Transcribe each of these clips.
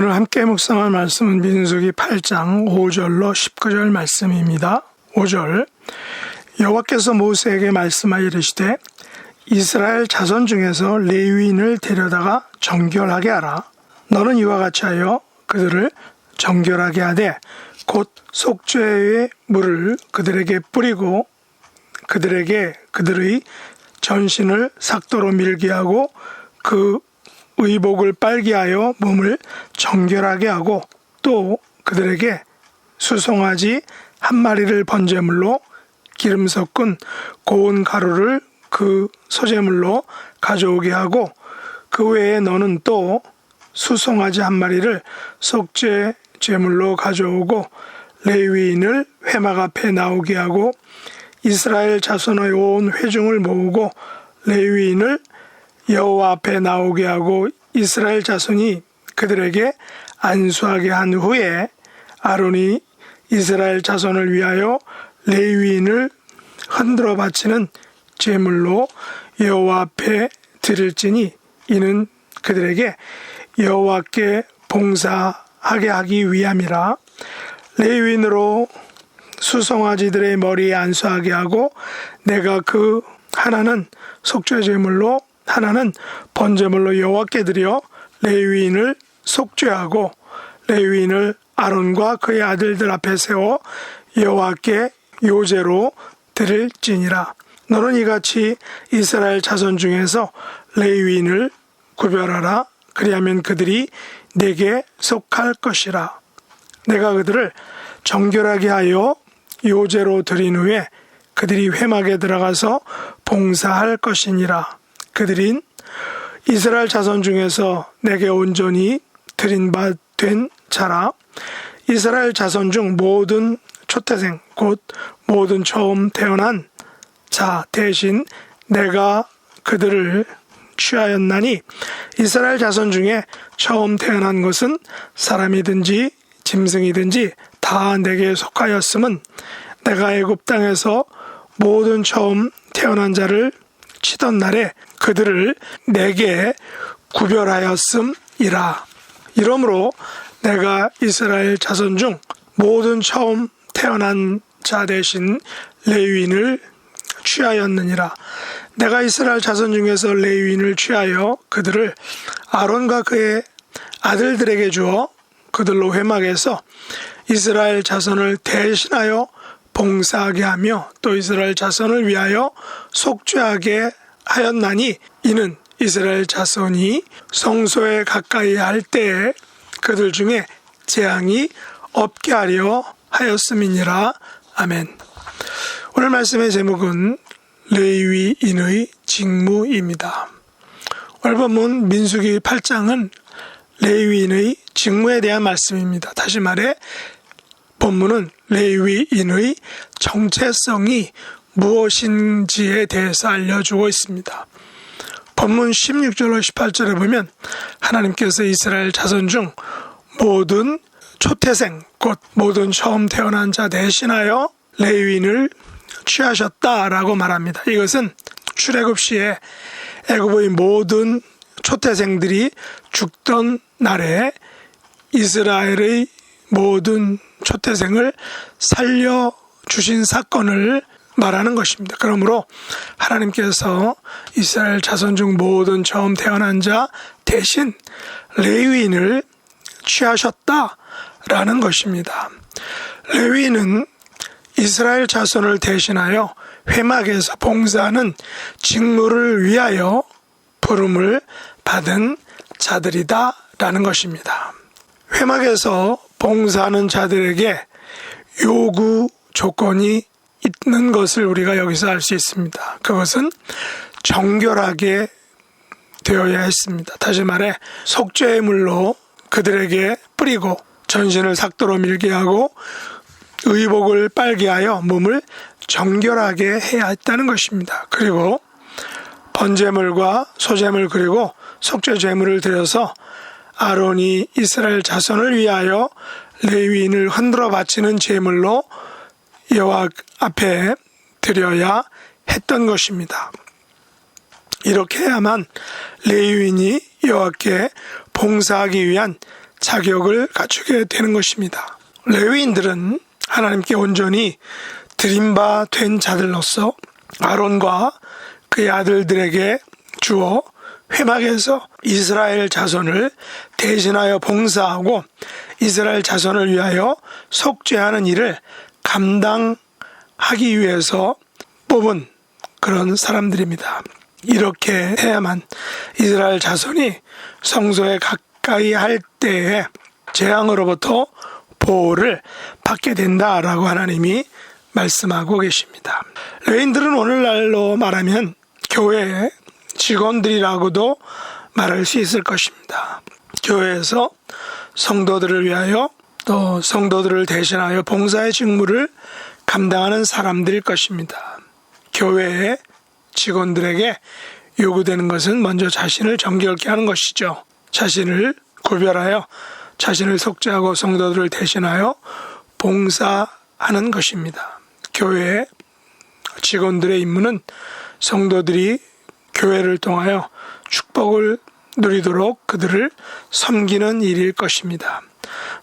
오늘 함께 묵상할 말씀은 민수기 8장 5절로 19절 말씀입니다. 5절 여호와께서 모세에게 말씀하여 이르시되 이스라엘 자손 중에서 레위인을 데려다가 정결하게 하라. 너는 이와 같이 하여 그들을 정결하게 하되 곧 속죄의 물을 그들에게 뿌리고 그들의 전신을 삭도로 밀게 하고 그 의복을 빨게 하여 몸을 정결하게 하고 또 그들에게 수송아지 한 마리를 번제물로 기름 섞은 고운 가루를 그 소제물로 가져오게 하고 그 외에 너는 또 수송아지 한 마리를 속죄 제물로 가져오고 레위인을 회막 앞에 나오게 하고 이스라엘 자손의 온 회중을 모으고 레위인을 여호와 앞에 나오게 하고 이스라엘 자손이 그들에게 안수하게 한 후에 아론이 이스라엘 자손을 위하여 레위인을 흔들어 바치는 제물로 여호와 앞에 드릴지니 이는 그들에게 여호와께 봉사하게 하기 위함이라. 레위인으로 수송아지들의 머리에 안수하게 하고 내가 그 하나는 속죄 제물로 하나는 번제물로 여호와께 드려 레위인을 속죄하고 레위인을 아론과 그의 아들들 앞에 세워 여호와께 요제로 드릴지니라. 너는 이같이 이스라엘 자손 중에서 레위인을 구별하라. 그리하면 그들이 내게 속할 것이라. 내가 그들을 정결하게 하여 요제로 드린 후에 그들이 회막에 들어가서 봉사할 것이니라. 그들인 이스라엘 자손 중에서 내게 온전히 드린 바 된 자라. 이스라엘 자손 중 모든 초태생 곧 모든 처음 태어난 자 대신 내가 그들을 취하였나니 이스라엘 자손 중에 처음 태어난 것은 사람이든지 짐승이든지 다 내게 속하였음은 내가 애굽 땅에서 모든 처음 태어난 자를 치던 날에 그들을 내게 구별하였음이라. 이러므로 내가 이스라엘 자손 중 모든 처음 태어난 자 대신 레위인을 취하였느니라. 내가 이스라엘 자손 중에서 레위인을 취하여 그들을 아론과 그의 아들들에게 주어 그들로 회막에서 이스라엘 자손을 대신하여 봉사하게 하며 또 이스라엘 자손을 위하여 속죄하게 하였나니 이는 이스라엘 자손이 성소에 가까이 할 때에 그들 중에 재앙이 없게 하려 하였음이니라. 아멘. 오늘 말씀의 제목은 레위인의 직무입니다. 오늘 본문 민수기 8장은 레위인의 직무에 대한 말씀입니다. 다시 말해 본문은 레위인의 정체성이 무엇인지에 대해서 알려주고 있습니다. 본문 16절로 18절에 보면 하나님께서 이스라엘 자손 중 모든 초태생 곧 모든 처음 태어난 자 대신하여 레위인을 취하셨다라고 말합니다. 이것은 출애굽 시에 애굽의 모든 초태생들이 죽던 날에 이스라엘의 모든 초태생을 살려주신 사건을 말하는 것입니다. 그러므로 하나님께서 이스라엘 자손 중 모든 처음 태어난 자 대신 레위인을 취하셨다라는 것입니다. 레위인은 이스라엘 자손을 대신하여 회막에서 봉사하는 직무를 위하여 부름을 받은 자들이다라는 것입니다. 회막에서 봉사하는 자들에게 요구 조건이 있는 것을 우리가 여기서 알 수 있습니다. 그것은 정결하게 되어야 했습니다. 다시 말해 속죄의 물로 그들에게 뿌리고 전신을 삭도로 밀게 하고 의복을 빨게 하여 몸을 정결하게 해야 했다는 것입니다. 그리고 번제물과 소제물 그리고 속죄 제물을 드려서 아론이 이스라엘 자손을 위하여 레위인을 흔들어 바치는 제물로 여호와 앞에 드려야 했던 것입니다. 이렇게 해야만 레위인이 여호와께 봉사하기 위한 자격을 갖추게 되는 것입니다. 레위인들은 하나님께 온전히 드림바 된 자들로서 아론과 그의 아들들에게 주어 회막에서 이스라엘 자손을 대신하여 봉사하고 이스라엘 자손을 위하여 속죄하는 일을 감당하기 위해서 뽑은 그런 사람들입니다. 이렇게 해야만 이스라엘 자손이 성소에 가까이 할 때에 재앙으로부터 보호를 받게 된다라고 하나님이 말씀하고 계십니다. 레위인들은 오늘날로 말하면 교회의 직원들이라고도 말할 수 있을 것입니다. 교회에서 성도들을 위하여 또 성도들을 대신하여 봉사의 직무를 감당하는 사람들일 것입니다. 교회의 직원들에게 요구되는 것은 먼저 자신을 정결케 하는 것이죠. 자신을 구별하여 자신을 속죄하고 성도들을 대신하여 봉사하는 것입니다. 교회의 직원들의 임무는 성도들이 교회를 통하여 축복을 누리도록 그들을 섬기는 일일 것입니다.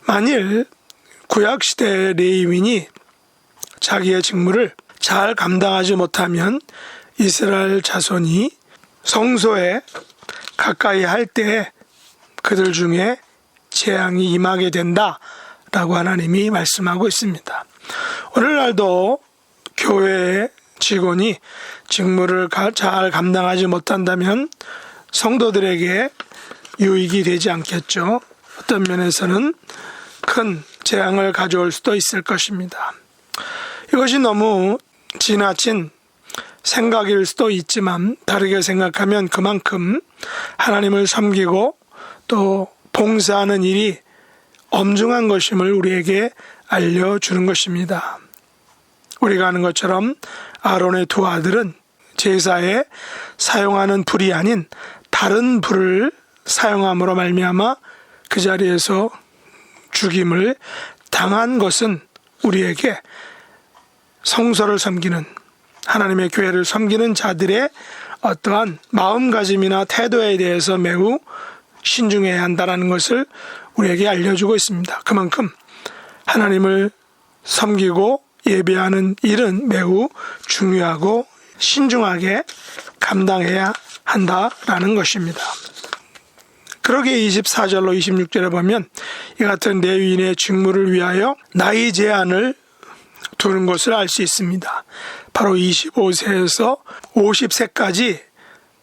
만일 구약시대의 레위인이 자기의 직무를 잘 감당하지 못하면 이스라엘 자손이 성소에 가까이 할 때 그들 중에 재앙이 임하게 된다라고 하나님이 말씀하고 있습니다. 오늘날도 교회의 직원이 직무를 잘 감당하지 못한다면 성도들에게 유익이 되지 않겠죠. 어떤 면에서는 큰 재앙을 가져올 수도 있을 것입니다. 이것이 너무 지나친 생각일 수도 있지만 다르게 생각하면 그만큼 하나님을 섬기고 또 봉사하는 일이 엄중한 것임을 우리에게 알려주는 것입니다. 우리가 아는 것처럼 아론의 두 아들은 제사에 사용하는 불이 아닌 다른 불을 사용함으로 말미암아 그 자리에서 죽임을 당한 것은 우리에게 성소를 섬기는 하나님의 교회를 섬기는 자들의 어떠한 마음가짐이나 태도에 대해서 매우 신중해야 한다는 것을 우리에게 알려주고 있습니다. 그만큼 하나님을 섬기고 예배하는 일은 매우 중요하고 신중하게 감당해야 한다라는 것입니다. 그러게 24절로 26절에 보면 이 같은 레위인의 직무를 위하여 나이 제한을 두는 것을 알 수 있습니다. 바로 25세에서 50세까지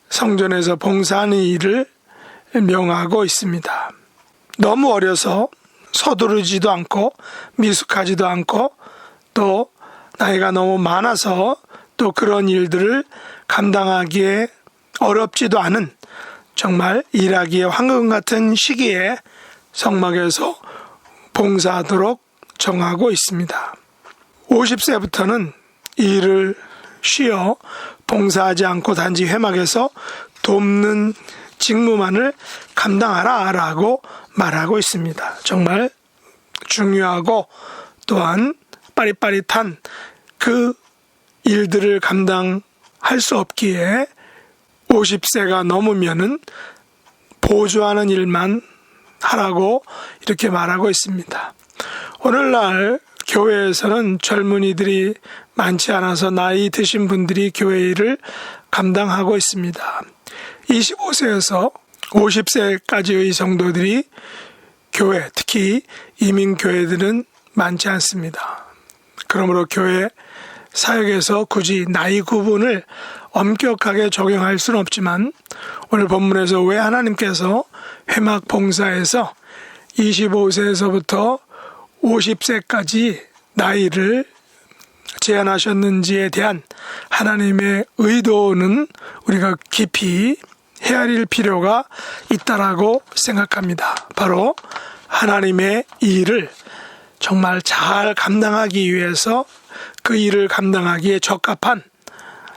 성전에서 봉사하는 일을 명하고 있습니다. 너무 어려서 서두르지도 않고 미숙하지도 않고 또 나이가 너무 많아서 또 그런 일들을 감당하기에 어렵지도 않은 정말 일하기에 황금 같은 시기에 성막에서 봉사하도록 정하고 있습니다. 50세부터는 일을 쉬어 봉사하지 않고 단지 회막에서 돕는 직무만을 감당하라 라고 말하고 있습니다. 정말 중요하고 또한 빠릿빠릿한 그 일들을 감당할 수 없기에 50세가 넘으면은 보조하는 일만 하라고 이렇게 말하고 있습니다. 오늘날 교회에서는 젊은이들이 많지 않아서 나이 드신 분들이 교회 일을 감당하고 있습니다. 25세에서 50세까지의 성도들이 교회, 특히 이민교회들은 많지 않습니다. 그러므로 교회 사역에서 굳이 나이 구분을 엄격하게 적용할 수는 없지만 오늘 본문에서 왜 하나님께서 회막 봉사에서 25세에서부터 50세까지 나이를 제한하셨는지에 대한 하나님의 의도는 우리가 깊이 헤아릴 필요가 있다라고 생각합니다. 바로 하나님의 일을 정말 잘 감당하기 위해서 그 일을 감당하기에 적합한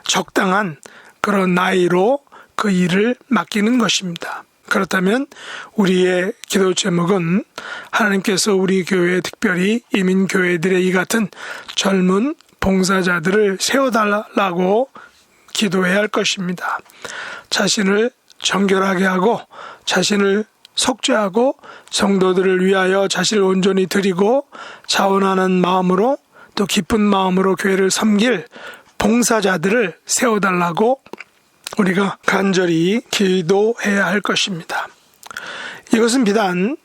적당한 그런 나이로 그 일을 맡기는 것입니다. 그렇다면 우리의 기도 제목은 하나님께서 우리 교회에 특별히 이민교회들의 이 같은 젊은 봉사자들을 세워달라고 기도해야 할 것입니다. 자신을 정결하게 하고 자신을 속죄하고 성도들을 위하여 자신을 온전히 드리고 자원하는 마음으로 또 기쁜 마음으로 교회를 섬길 봉사자들을 세워달라고 우리가 간절히 기도해야 할 것입니다. 이것은 비단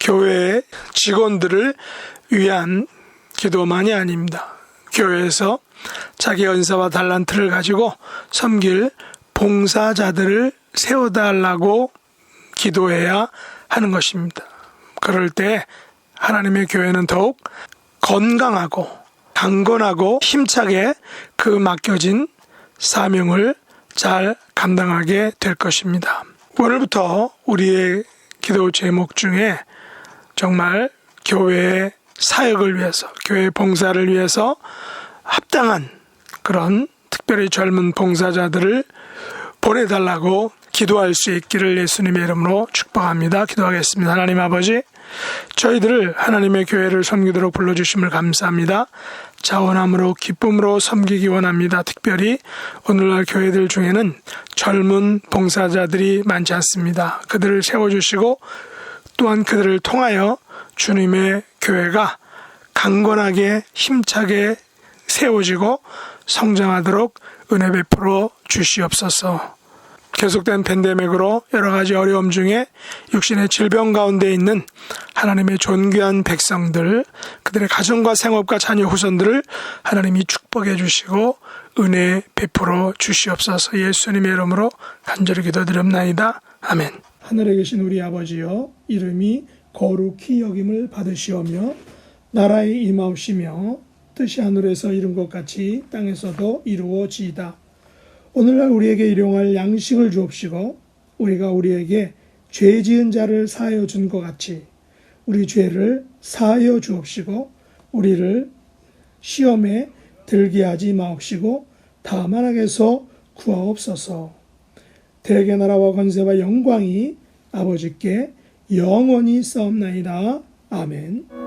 교회 직원들을 위한 기도만이 아닙니다. 교회에서 자기 은사와 달란트를 가지고 섬길 봉사자들을 세워달라고 기도해야 하는 것입니다. 그럴 때 하나님의 교회는 더욱 건강하고 강건하고 힘차게 그 맡겨진 사명을 잘 감당하게 될 것입니다. 오늘부터 우리의 기도 제목 중에 정말 교회의 사역을 위해서, 교회 봉사를 위해서 합당한 그런 특별히 젊은 봉사자들을 보내달라고 기도할 수 있기를 예수님의 이름으로 축복합니다. 기도하겠습니다. 하나님 아버지, 저희들을 하나님의 교회를 섬기도록 불러주심을 감사합니다. 자원함으로 기쁨으로 섬기기 원합니다. 특별히 오늘날 교회들 중에는 젊은 봉사자들이 많지 않습니다. 그들을 세워주시고 또한 그들을 통하여 주님의 교회가 강건하게 힘차게 세워지고 성장하도록 은혜 베풀어 주시옵소서. 계속된 팬데믹으로 여러 가지 어려움 중에 육신의 질병 가운데 있는 하나님의 존귀한 백성들, 그들의 가정과 생업과 자녀 후손들을 하나님이 축복해 주시고 은혜 베풀어 주시옵소서. 예수님의 이름으로 간절히 기도드립나이다. 아멘. 하늘에 계신 우리 아버지여, 이름이 거룩히 여김을 받으시오며 나라의 임하옵시며 뜻이 하늘에서 이룬 것 같이 땅에서도 이루어지이다. 오늘날 우리에게 일용할 양식을 주옵시고 우리가 우리에게 죄 지은 자를 사하여 준 것 같이 우리 죄를 사하여 주옵시고 우리를 시험에 들게 하지 마옵시고 다만 악에서 구하옵소서. 대개 나라와 권세와 영광이 아버지께 영원히 싸움나이다. 아멘.